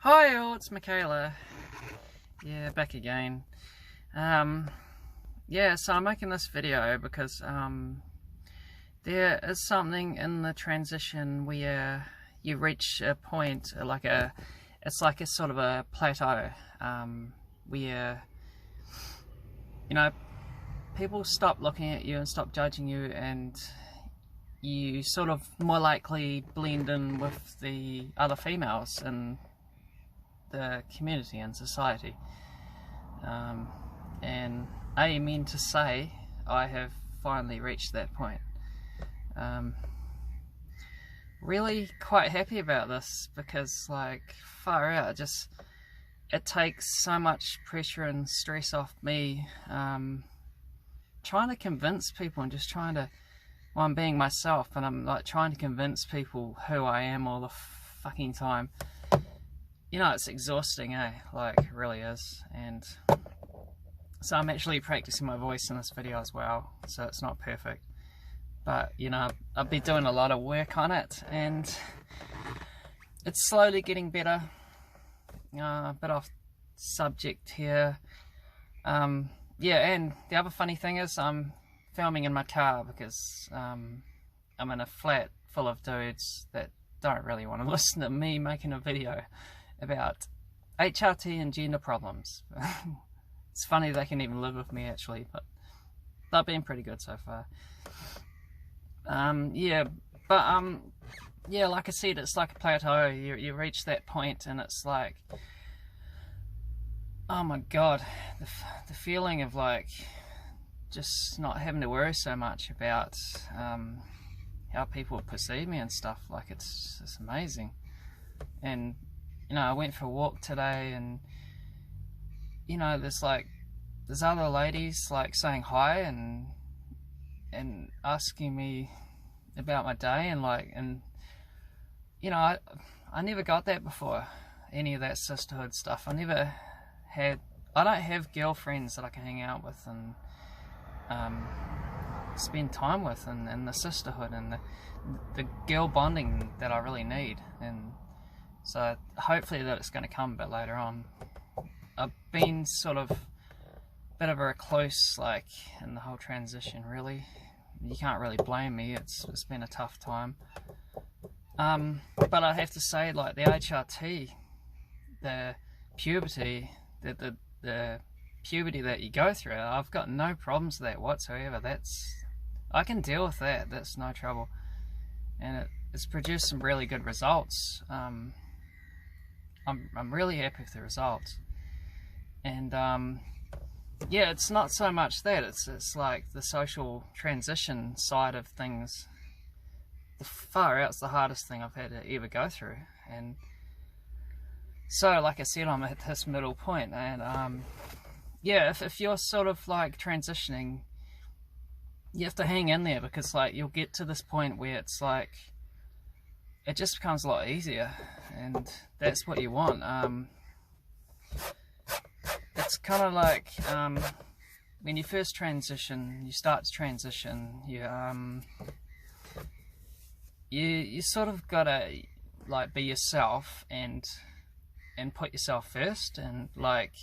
Hi all, it's Michaela. Yeah, back again. Yeah, so I'm making this video because there is something in the transition where you reach a point, it's like a sort of a plateau, where, you know, people stop looking at you and stop judging you, and you sort of more likely blend in with the other females and the community and society. And I mean to say I have finally reached that point. Really quite happy about this because, like, far out, it takes so much pressure and stress off me, trying to convince people and just trying to, well, I'm being myself and I'm like trying to convince people who I am all the fucking time. You know, it's exhausting, eh? Like, it really is. And so I'm actually practicing my voice in this video as well, so it's not perfect. But, you know, I've been doing a lot of work on it, and it's slowly getting better. A bit off subject here. Yeah, and the other funny thing is I'm filming in my car because I'm in a flat full of dudes that don't really want to listen to me making a video about HRT and gender problems. It's funny they can even live with me actually, but they've been pretty good so far. Yeah, like I said, it's like a plateau. You reach that point and it's like, oh my god, the feeling of like just not having to worry so much about how people perceive me and stuff. Like, it's amazing. And you know, I went for a walk today, and you know, there's other ladies like saying hi and asking me about my day, and you know, I never got that before, any of that sisterhood stuff. I don't have girlfriends that I can hang out with and spend time with, and the sisterhood and the girl bonding that I really need. And so hopefully that it's going to come a bit later on. I've been sort of a bit of a recluse, like, in the whole transition, really. You can't really blame me, it's been a tough time. But I have to say, like, the HRT, the puberty, the puberty that you go through, I've got no problems with that whatsoever. I can deal with that, that's no trouble. And it's produced some really good results. I'm really happy with the results. And yeah, it's not so much that, it's like the social transition side of things. The far out's the hardest thing I've had to ever go through. And so, like I said, I'm at this middle point, and yeah, if you're sort of like transitioning, you have to hang in there, because like you'll get to this point where it's like it just becomes a lot easier, and that's what you want. It's kind of like when you first transition, you start to transition, you sort of gotta like be yourself and put yourself first, and like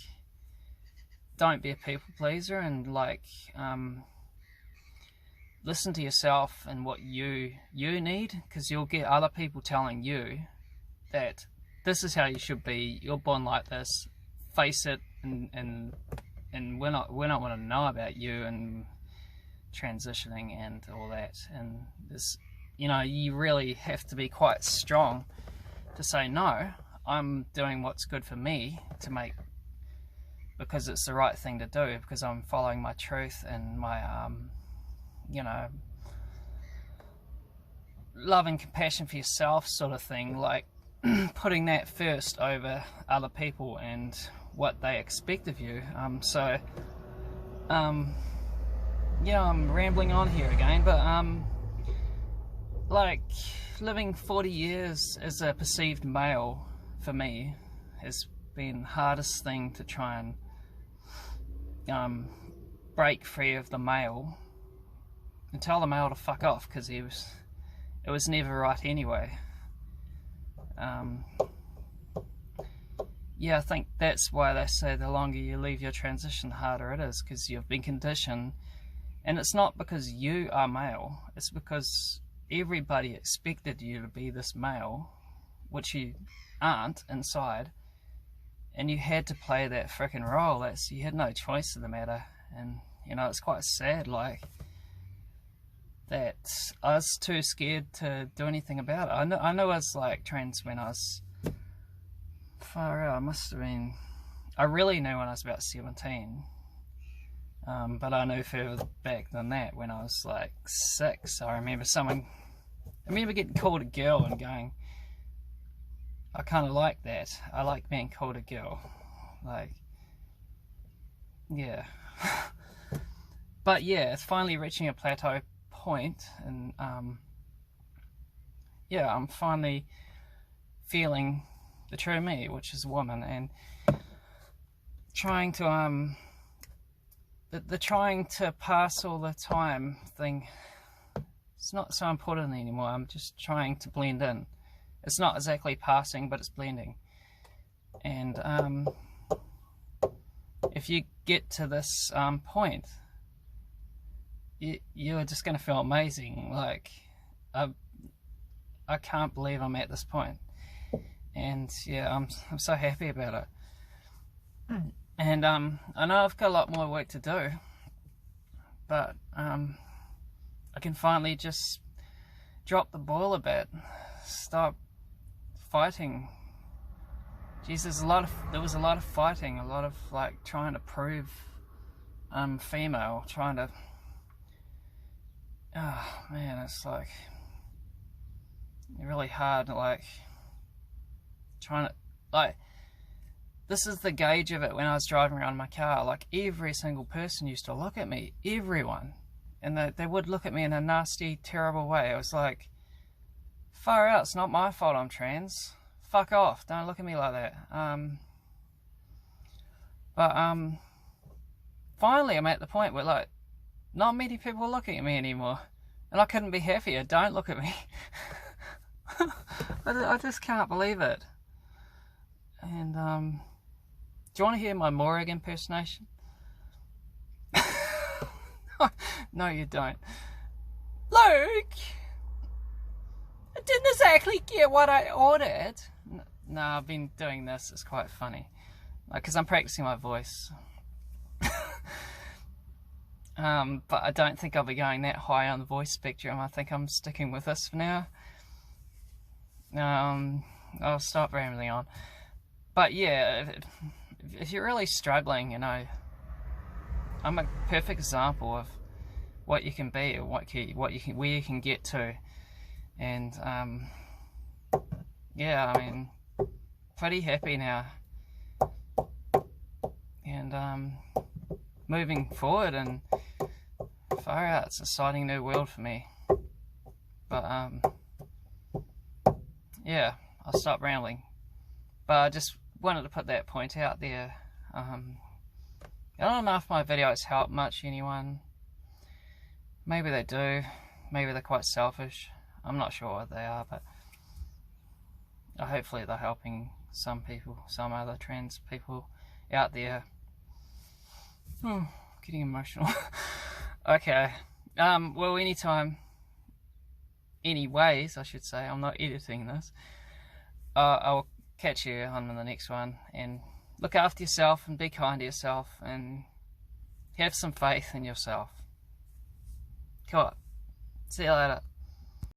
don't be a people pleaser, and like listen to yourself and what you need, because you'll get other people telling you that this is how you should be, you're born like this, face it, and we're not want to know about you and transitioning and all that. And this, you know, you really have to be quite strong to say, no, I'm doing what's good for me to make, because it's the right thing to do, because I'm following my truth and my you know, love and compassion for yourself sort of thing, like putting that first over other people and what they expect of you. So you know, I'm rambling on here again, but like, living 40 years as a perceived male for me has been the hardest thing to try and break free of the male and tell the male to fuck off, because it was never right anyway. yeah, I think that's why they say the longer you leave your transition, the harder it is, because you've been conditioned. And it's not because you are male, it's because everybody expected you to be this male, which you aren't inside, and you had to play that freaking role. You had no choice in the matter. And you know, it's quite sad, like, that I was too scared to do anything about it. I know I was like trans when I was far out. I must have been, I really knew when I was about 17, but I knew further back than that when I was like 6. I remember getting called a girl and going, I kind of like that. I like being called a girl. Like, yeah. But yeah, it's finally reaching a plateau point, and yeah, I'm finally feeling the true me, which is a woman, and trying to the trying to pass all the time thing, it's not so important anymore. I'm just trying to blend in. It's not exactly passing, but it's blending. And if you get to this point, you're just going to feel amazing. Like, I can't believe I'm at this point. And yeah, I'm so happy about it. And I know I've got a lot more work to do, but I can finally just drop the ball a bit, stop fighting. Jesus, there was a lot of fighting, a lot of like trying to prove I'm female, trying to, oh man, it's like really hard, like trying to, like, this is the gauge of it. When I was driving around my car, like, every single person used to look at me, everyone, and they would look at me in a nasty, terrible way. I was like, far out, it's not my fault I'm trans, fuck off, don't look at me like that. But finally I'm at the point where, like, not many people are looking at me anymore, and I couldn't be happier. Don't look at me. I just can't believe it. And do you want to hear my Morag impersonation? No, you don't. Luke, I didn't exactly get what I ordered. No, I've been doing this. It's quite funny, because I'm practicing my voice. But I don't think I'll be going that high on the voice spectrum. I think I'm sticking with this for now. I'll stop rambling on. But yeah, if you're really struggling, you know, I'm a perfect example of what you can be, or where you can get to. And yeah, I mean, pretty happy now, and moving forward, and far out, it's an exciting new world for me. But yeah, I'll stop rambling. But I just wanted to put that point out there. I don't know if my videos help much anyone. Maybe they do. Maybe they're quite selfish. I'm not sure what they are, but hopefully they're helping some people, some other trans people out there. Getting emotional. Okay. Well, anyways, I should say, I'm not editing this. I'll catch you on the next one, and look after yourself and be kind to yourself and have some faith in yourself. Cool. See you later.